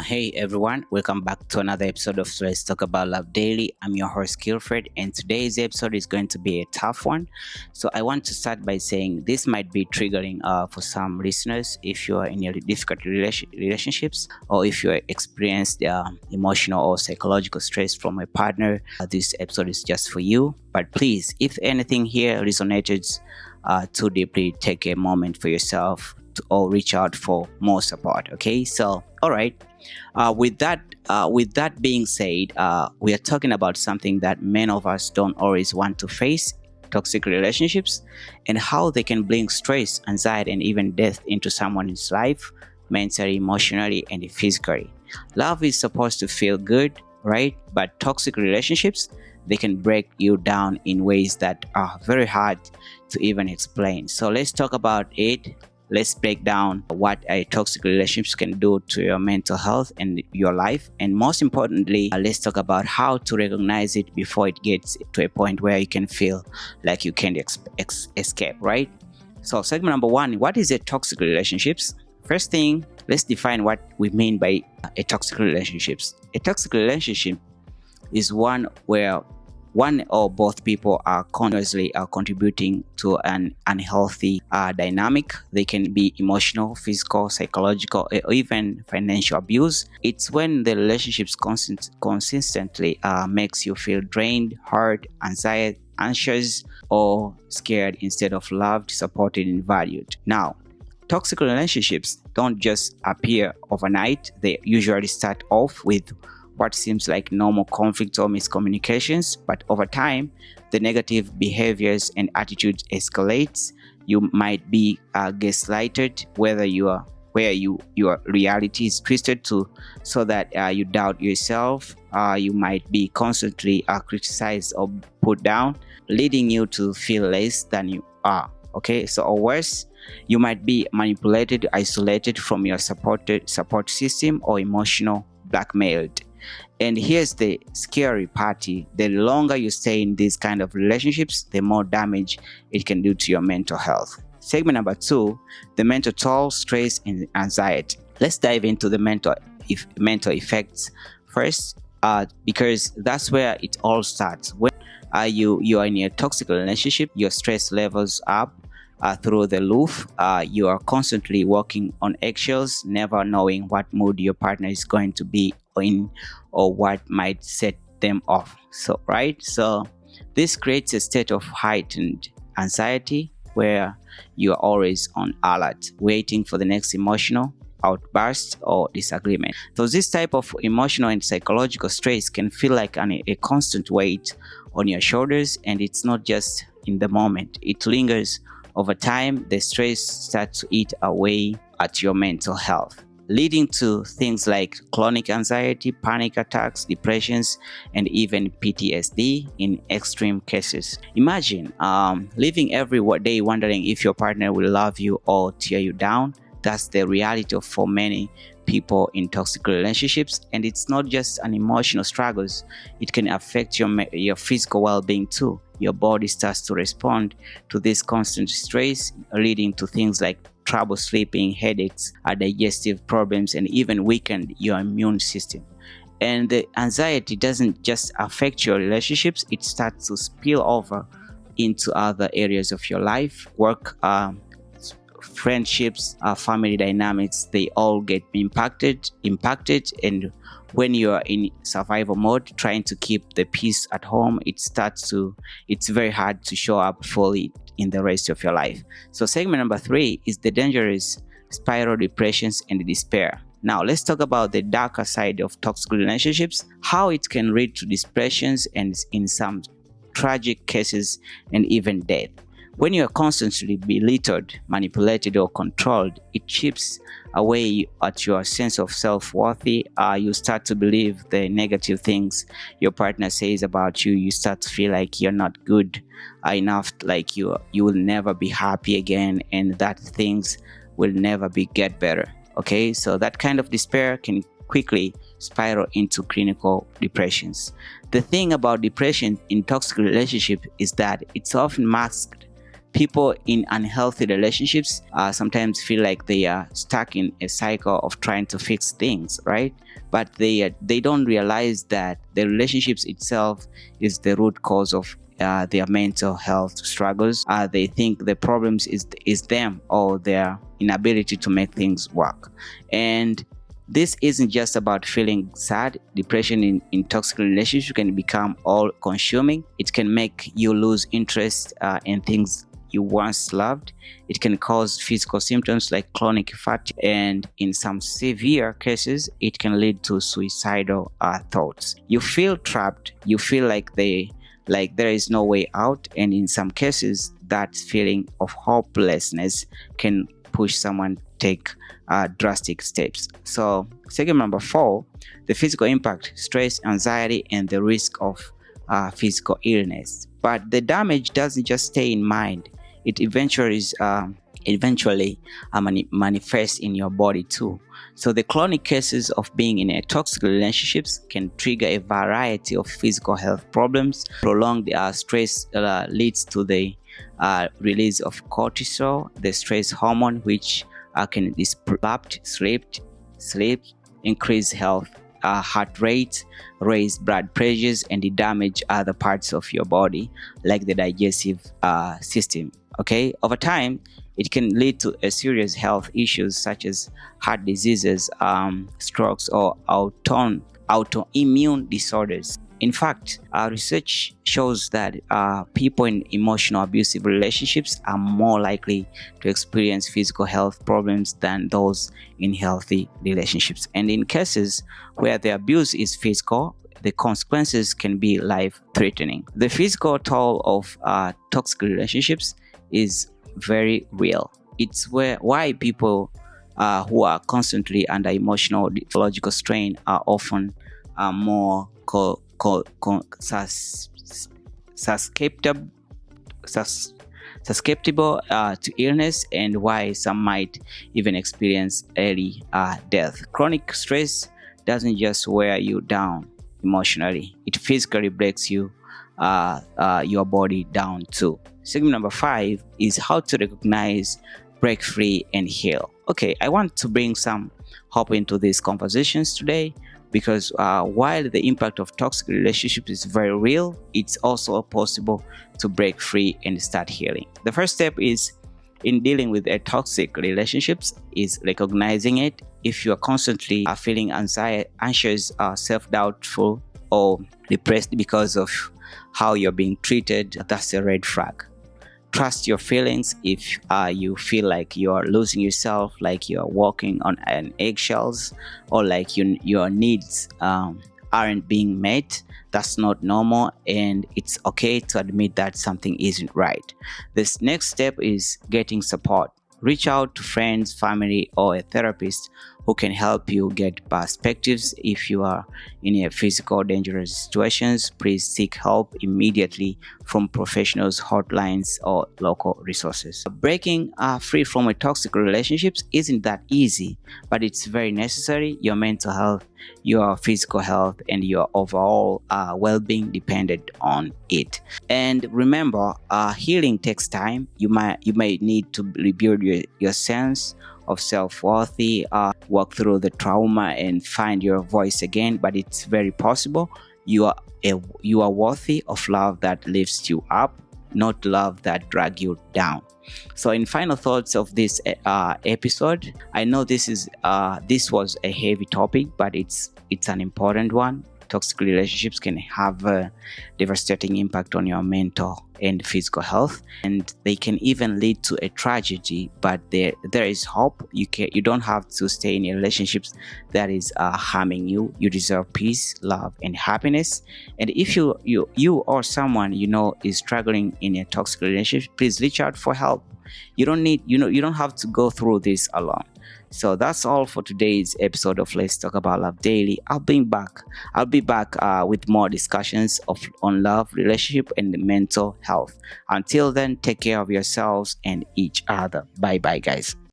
Hey everyone, welcome back to another episode of Let's Talk About Love Daily. I'm your host Kilfred, and today's episode is going to be a tough one. So I want to start by saying this might be triggering for some listeners if you are in your difficult relationships, or if you experienced emotional or psychological stress from a partner. This episode is just for you. But please, if anything here resonated too deeply, take a moment for yourself or reach out for more support. Okay, so all right. With that being said, we are talking about something that many of us don't always want to face: toxic relationships, and how they can bring stress, anxiety, and even death into someone's life, mentally, emotionally, and physically. Love is supposed to feel good, right? But toxic relationships, they can break you down in ways that are very hard to even explain. So let's talk about it. Let's break down what a toxic relationship can do to your mental health and your life. And most importantly, let's talk about how to recognize it before it gets to a point where you can feel like you can't escape, right? So, segment number one: what is a toxic relationships? First thing, let's define what we mean by a toxic relationships. A toxic relationship is one where one or both people are continuously contributing to an unhealthy dynamic. They can be emotional, physical, psychological, or even financial abuse. It's when the relationships consistently makes you feel drained, hurt, anxious, or scared instead of loved, supported, and valued. Now, toxic relationships don't just appear overnight. They usually start off with what seems like normal conflicts or miscommunications, but over time, the negative behaviors and attitudes escalates. You might be gaslighted, whether you are where your reality is twisted to so that you doubt yourself. You might be constantly criticized or put down, leading you to feel less than you are. Okay, so or worse, you might be manipulated, isolated from your support system, or emotional blackmailed. And here's the scary party: the longer you stay in these kind of relationships, the more damage it can do to your mental health. Segment number two: the mental toll, stress, and anxiety. Let's dive into the mental effects first, because that's where it all starts. When you are in a toxic relationship, your stress levels up through the roof. You are constantly walking on eggshells, never knowing what mood your partner is going to be in or what might set them off. So this creates a state of heightened anxiety where you are always on alert, waiting for the next emotional outburst or disagreement. So this type of emotional and psychological stress can feel like a constant weight on your shoulders, and it's not just in the moment. It lingers over time. The stress starts to eat away at your mental health, leading to things like chronic anxiety, panic attacks, depressions, and even PTSD in extreme cases. Imagine living every day wondering if your partner will love you or tear you down. That's the reality for many people in toxic relationships, and it's not just an emotional struggles. It can affect your physical well-being too. Your body starts to respond to this constant stress, leading to things like trouble sleeping, headaches, digestive problems, and even weaken your immune system. And the anxiety doesn't just affect your relationships; it starts to spill over into other areas of your life, work, friendships, family dynamics. They all get impacted. And when you are in survival mode, trying to keep the peace at home, it's very hard to show up fully in the rest of your life. So segment number three is the dangerous spiral depressions and despair. Now let's talk about the darker side of toxic relationships, how it can lead to depressions and in some tragic cases and even death. When you are constantly belittled, manipulated, or controlled, it chips away at your sense of self-worth. You start to believe the negative things your partner says about you. You start to feel like you're not good enough, like you will never be happy again, and that things will never get better. Okay, so that kind of despair can quickly spiral into clinical depressions. The thing about depression in toxic relationship is that it's often masked. People in unhealthy relationships sometimes feel like they are stuck in a cycle of trying to fix things, right? But they don't realize that the relationships itself is the root cause of their mental health struggles. They think the problems is them or their inability to make things work. And this isn't just about feeling sad. Depression in toxic relationships can become all consuming. It can make you lose interest in things you once loved. It can cause physical symptoms like chronic fatigue, and in some severe cases, it can lead to suicidal thoughts. You feel trapped. You feel like there is no way out, and in some cases, that feeling of hopelessness can push someone to take drastic steps. So, segment number 4, the physical impact: stress, anxiety, and the risk of physical illness. But the damage doesn't just stay in mind; it eventually manifests in your body too. So the chronic cases of being in a toxic relationships can trigger a variety of physical health problems. Prolonged stress leads to the release of cortisol, the stress hormone, which can disrupt sleep, increase heart rate, raise blood pressures, and damage other parts of your body like the digestive system. Okay, over time, it can lead to serious health issues such as heart diseases, strokes, or autoimmune disorders. In fact, research shows that people in emotional abusive relationships are more likely to experience physical health problems than those in healthy relationships. And in cases where the abuse is physical, the consequences can be life-threatening. The physical toll of toxic relationships is very real. It's why people who are constantly under emotional psychological strain are often more susceptible to illness, and why some might even experience early death. Chronic stress doesn't just wear you down emotionally; it physically breaks your body down too. Segment number 5 is how to recognize, break free, and heal. Okay, I want to bring some hope into these conversations today, because while the impact of toxic relationships is very real, it's also possible to break free and start healing. The first step is in dealing with a toxic relationships is recognizing it. If you are constantly feeling anxious, self-doubtful, or depressed because of how you're being treated, that's a red flag. Trust your feelings. If you feel like you're losing yourself, like you're walking on an eggshells, or like your needs aren't being met, that's not normal, and it's okay to admit that something isn't right. This next step is getting support. Reach out to friends, family, or a therapist who can help you get perspectives. If you are in a physical dangerous situations, please seek help immediately from professionals, hotlines, or local resources. Breaking free from a toxic relationships isn't that easy, but it's very necessary. Your mental health, your physical health, and your overall well-being depended on it. And remember, healing takes time. You may need to rebuild your sense of self-worthy, work through the trauma, and find your voice again. But it's very possible. You are worthy of love that lifts you up, not love that drags you down. So, in final thoughts of this episode, I know this was a heavy topic, but it's an important one. Toxic relationships can have a devastating impact on your mental and physical health, and they can even lead to a tragedy. But there is hope. You don't have to stay in relationships that is harming you. You deserve peace, love, and happiness. And if you or someone you know is struggling in a toxic relationship, please reach out for help. You don't have to go through this alone. So that's all for today's episode of Let's Talk About Love Daily. I'll be back with more discussions on love, relationship, and mental health. Until then, take care of yourselves and each other. Bye bye, guys.